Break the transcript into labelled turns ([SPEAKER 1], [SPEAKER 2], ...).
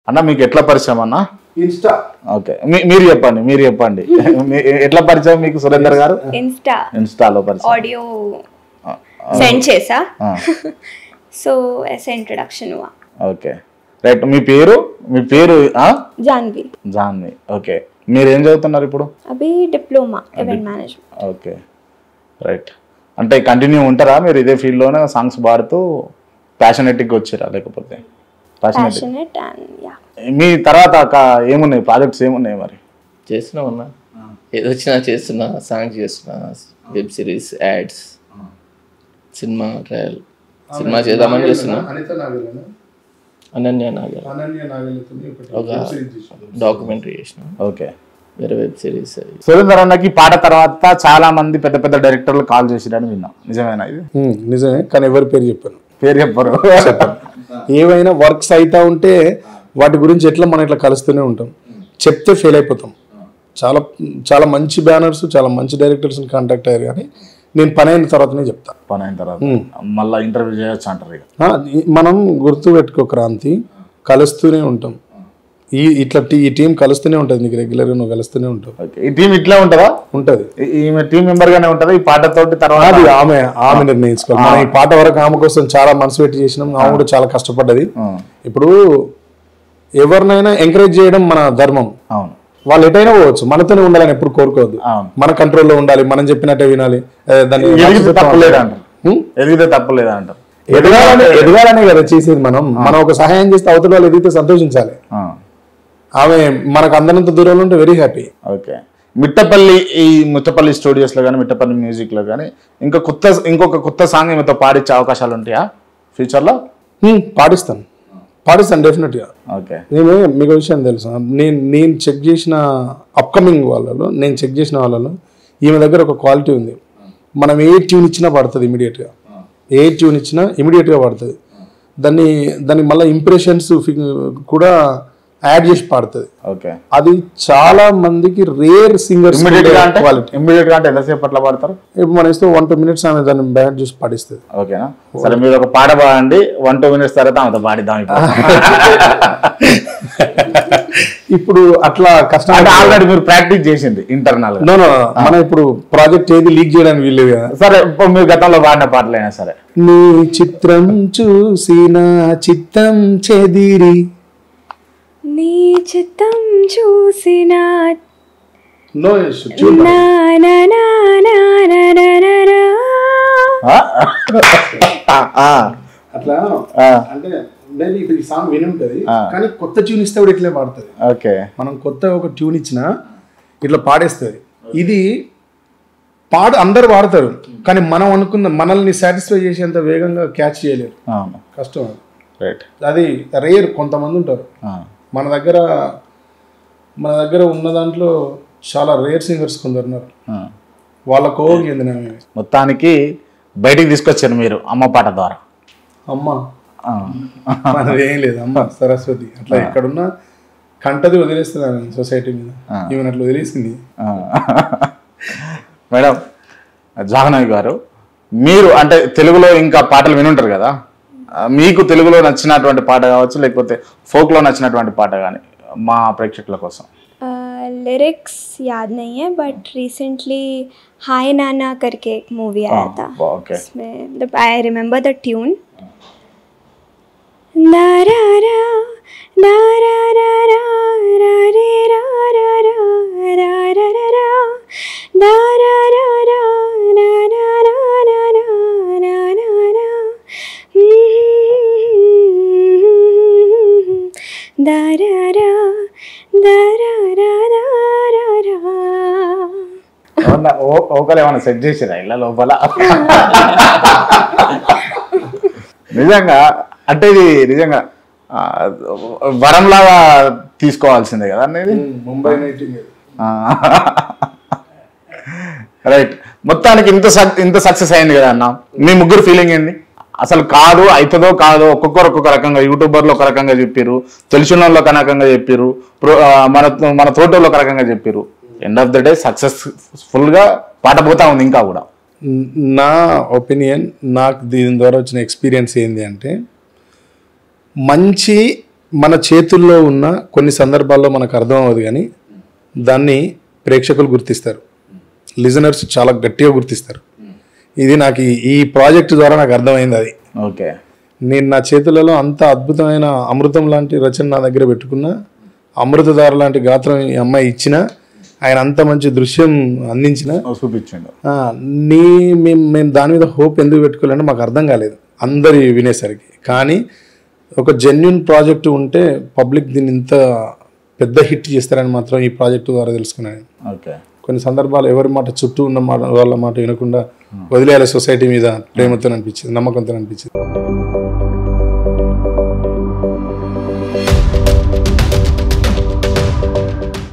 [SPEAKER 1] అన్న మీకు ఎట్లా పరిచయం అన్న?
[SPEAKER 2] ఇన్స్టా.
[SPEAKER 1] ఓకే, మీరు చెప్పండి ఎట్లా పరిచయం మీకు సురేందర్ గారు? ఇన్స్టాలో పరిచయం.
[SPEAKER 3] ఆడియో సెండ్ చేసా, సో ऐसे ఇంట్రడక్షన్ हुआ.
[SPEAKER 1] Okay right. మీ పేరు
[SPEAKER 3] జాన్వి.
[SPEAKER 1] ఓకే, మీరు ఏం చదువుతున్నారు ఇప్పుడు?
[SPEAKER 3] అభి diploma event management.
[SPEAKER 1] Okay right. అంటే కంటిన్యూ ఉంటారా మీరు ఇదే ఫీల్డ్ లోనే సాంగ్స్ పాడుతూ? ప్యాషనెట్గా వచ్చారా లేకపోతే?
[SPEAKER 3] Passionate and yeah.
[SPEAKER 1] మీ తర్వాత ఏమున్నాయి ప్రాజెక్ట్స్ ఏమున్నాయి మరి?
[SPEAKER 4] చేస్తున్నా ఉన్నా, ఏదో వచ్చినా చేస్తున్నా, సాంగ్స్ చేస్తున్నా, web series, ads, cinema trial, cinema చేద్దామని చేస్తున్నా. అనన్య నాగల్ ఒక డాక్యుమెంటరీ చేసిన.
[SPEAKER 1] ఓకే,
[SPEAKER 4] వేరే వెబ్ సిరీస్.
[SPEAKER 1] సురేందర్ అన్నకి పాట తర్వాత చాలా మంది పెద్ద పెద్ద డైరెక్టర్లు కాల్ చేసిరని విన్నాం, నిజమేనా ఇది?
[SPEAKER 2] నిజమే, కానీ ఎవరి పేరు చెప్పారు?
[SPEAKER 1] చెప్పరు.
[SPEAKER 2] ఏవైనా వర్క్స్ అవుతా ఉంటే వాటి గురించి మనం ఇట్లా కలుస్తూనే ఉంటాం. చెప్తే ఫెయిల్ అయిపోతాం. చాలా చాలా మంచి బ్యానర్స్, చాలా మంచి డైరెక్టర్స్ని కాంటాక్ట్ అయ్యారు, కానీ నేను పని అయిన తర్వాతనే చెప్తా.
[SPEAKER 1] పని అయిన తర్వాత మళ్ళీ ఇంటర్వ్యూ చేయొచ్చు అంటారు ఇక.
[SPEAKER 2] మనం గుర్తు పెట్టుకో క్రాంతి, కలుస్తూనే ఉంటాం. ఈ టీం కలుస్తూనే ఉంటుంది, నీకు రెగ్యులర్గా నువ్వు కలుస్తూనే ఉంటావు.
[SPEAKER 1] ఈ టీం ఇట్లా ఉంటుందా?
[SPEAKER 2] ఉంటుంది.
[SPEAKER 1] ఈమె టీం మెంబర్ గానే ఉంటుందా ఈ పాటతోటి? తర్వాత
[SPEAKER 2] ఆమె నిర్ణయించుకోవాలి. మనం ఈ పాట వరకు ఆమె కోసం చాలా మనసు పెట్టి చేసినాం, ఆమె కూడా చాలా కష్టపడ్డది. ఇప్పుడు ఎవరినైనా ఎంకరేజ్ చేయడం మన ధర్మం.
[SPEAKER 1] అవును,
[SPEAKER 2] వాళ్ళు ఎటైనా పోవచ్చు, మనతోనే ఉండాలని ఎప్పుడు కోరుకోవద్దు. మన కంట్రోల్లో ఉండాలి, మనం చెప్పినట్టే వినాలి.
[SPEAKER 1] దాన్ని తప్పలేదంటారు, ఎదిగితే తప్పలేదంటారు.
[SPEAKER 2] ఎదగాలనే కదా చేసేది. మనం ఒక సహాయం చేస్తే అవతల వాళ్ళు ఎదిగితే సంతోషించాలి. ఆమె మనకు అందనంత దూరంలో ఉంటే very happy.
[SPEAKER 1] Okay, Mittapalli studios లో కానీ, మిట్టపల్లి మ్యూజిక్ లో కానీ ఇంకొక కొత్త సాంగ్ మీతో పాడించే అవకాశాలు ఉంటాయా ఫ్యూచర్ లో?
[SPEAKER 2] పాడిస్తాను డెఫినెట్గా.
[SPEAKER 1] ఓకే,
[SPEAKER 2] నేను మీకు విషయం తెలుసు, నేను చెక్ చేసిన అప్కమింగ్ వాళ్ళలో, ఈమె దగ్గర ఒక క్వాలిటీ ఉంది. మనం ఏ ట్యూన్ ఇచ్చినా పడుతుంది ఇమీడియట్గా. పడుతుంది. దాన్ని మళ్ళీ ఇంప్రెషన్స్ కూడా యాడ్ చేసి పాడుతుంది.
[SPEAKER 1] ఓకే,
[SPEAKER 2] అది చాలా మందికి రేర్ సింగర్స్.
[SPEAKER 1] ఇమ్మీడియట్ గా అంటే ఎంతసేపు అట్లా పాడతారు?
[SPEAKER 2] ఇప్పుడు మనం ఇస్తే 1-2 minutes ఆమె దాన్ని బ్యాడ్ చేసి పాడిస్తుంది.
[SPEAKER 1] ఓకేనా, సరే మీరు ఒక పాట పాడండి, 1-2 minutes తర్వాత ఆమెతో పాడిద్దాం.
[SPEAKER 2] ఇప్పుడు అట్లా కష్టం.
[SPEAKER 1] ఆల్రెడీ మీరు ప్రాక్టీస్ చేసింది ఇంటర్నల్.
[SPEAKER 2] మనం ఇప్పుడు ప్రాజెక్ట్ ఏది లీక్ చేయడానికి వీల్లేదు కదా.
[SPEAKER 1] సరే, మీరు గతంలో పాడిన పాటలైనా సరే.
[SPEAKER 2] నీ చిత్రం చూసిన చిత్తం చెదిరి,
[SPEAKER 3] నీ చిత్తం చూసిన
[SPEAKER 2] అట్లా అంటే ఇప్పుడు ఈ సాంగ్ విని ఉంటుంది, కానీ కొత్త ట్యూన్ ఇస్తే కూడా ఇట్లే పాడుతుంది.
[SPEAKER 1] ఓకే,
[SPEAKER 2] మనం కొత్త ఒక ట్యూన్ ఇచ్చినా ఇట్లా పాడేస్తుంది. ఇది అందరు వాడతారు, కానీ మనం అనుకున్న మనల్ని సాటిస్ఫై చేసేంత వేగంగా క్యాచ్ చేయలేరు. కష్టం అది రేర్. కొంతమంది ఉంటారు. మన దగ్గర ఉన్న దాంట్లో చాలా రేర్ సింగర్స్ కొందరు ఉన్నారు. వాళ్ళ కోవకి చెందిన
[SPEAKER 1] మొత్తానికి బయటికి తీసుకొచ్చారు మీరు అమ్మ పాట ద్వారా.
[SPEAKER 2] అమ్మ మనది ఏం లేదు, అమ్మ సరస్వతి. అట్లా ఎక్కడున్నా కంటది వదిలేస్తుంది ఆమె సొసైటీ మీద. ఈమె అట్లా వదిలేసింది.
[SPEAKER 1] మేడం జాహ్నవి గారు, మీరు అంటే తెలుగులో ఇంకా పాటలు వినుంటారు కదా, మీకు తెలుగులో నచ్చినటువంటి పాట కావచ్చు, లేకపోతే ఫోక్లో నచ్చినటువంటి పాట కానీ మా ప్రేక్షకుల కోసం.
[SPEAKER 3] लिरिक्स याद नहीं है, बट रिसेंटली हाय नाना करके एक मूवी आया था, उसमें आई रिमेम्बर द ट्यून. दारारा दारारा रे रारारा रारारा दारारा नानारा नानारा दारारा
[SPEAKER 1] ఓకలు ఏమైనా సెట్ చేసిరా ఇలా లోపల? నిజంగా అంటే ఇది నిజంగా వరంలాగా తీసుకోవాల్సిందే కదా అనేది.
[SPEAKER 2] ముంబై
[SPEAKER 1] రైట్. మొత్తానికి ఇంత సక్సెస్ అయింది కదా అన్న, మీ ముగ్గురు ఫీలింగ్ ఏంది అసలు? కాదు అవుతుందో కాదో ఒక్కొక్కరు ఒక్కొక్క రకంగా, యూట్యూబర్లు ఒక రకంగా చెప్పారు, తెలిసిన వాళ్ళు ఒక రకంగా చెప్పారు, మన తోటలో ఒక రకంగా చెప్పారు. End of the day successful గా పాట పోతా ఉంది ఇంకా కూడా.
[SPEAKER 2] నా ఒపీనియన్, నాకు దీని ద్వారా వచ్చిన ఎక్స్పీరియన్స్ ఏంటి అంటే, మంచి మన చేతుల్లో ఉన్న కొన్ని సందర్భాల్లో మనకు అర్థం అవ్వదు, కానీ దాన్ని ప్రేక్షకులు గుర్తిస్తారు, లిజనర్స్ చాలా గట్టిగా గుర్తిస్తారు. ఇది నాకు ఈ ప్రాజెక్ట్ ద్వారా నాకు అర్థమైంది. అది
[SPEAKER 1] ఓకే,
[SPEAKER 2] నేను నా చేతులలో అంత అద్భుతమైన అమృతం లాంటి రచన నా దగ్గర పెట్టుకున్నా, అమృతధార లాంటి గాత్రం ఈ అమ్మాయి ఇచ్చిన, ఆయన అంత మంచి దృశ్యం అందించిన
[SPEAKER 1] చూపించండు.
[SPEAKER 2] మేము దాని మీద హోప్ ఎందుకు పెట్టుకోవాలంటే మాకు అర్థం కాలేదు అందరి వినేసరికి. కానీ ఒక జెన్యున్ ప్రాజెక్టు ఉంటే పబ్లిక్ దీన్ని ఇంత పెద్ద హిట్ చేస్తారని మాత్రం ఈ ప్రాజెక్టు ద్వారా తెలుసుకున్నాను.
[SPEAKER 1] ఓకే,
[SPEAKER 2] కొన్ని సందర్భాలు ఎవరి మాట చుట్టూ ఉన్న వాళ్ళ మాట వినకుండా వదిలేయాలి సొసైటీ మీద ప్రేమతో అనిపించింది, నమ్మకంతో అనిపించింది.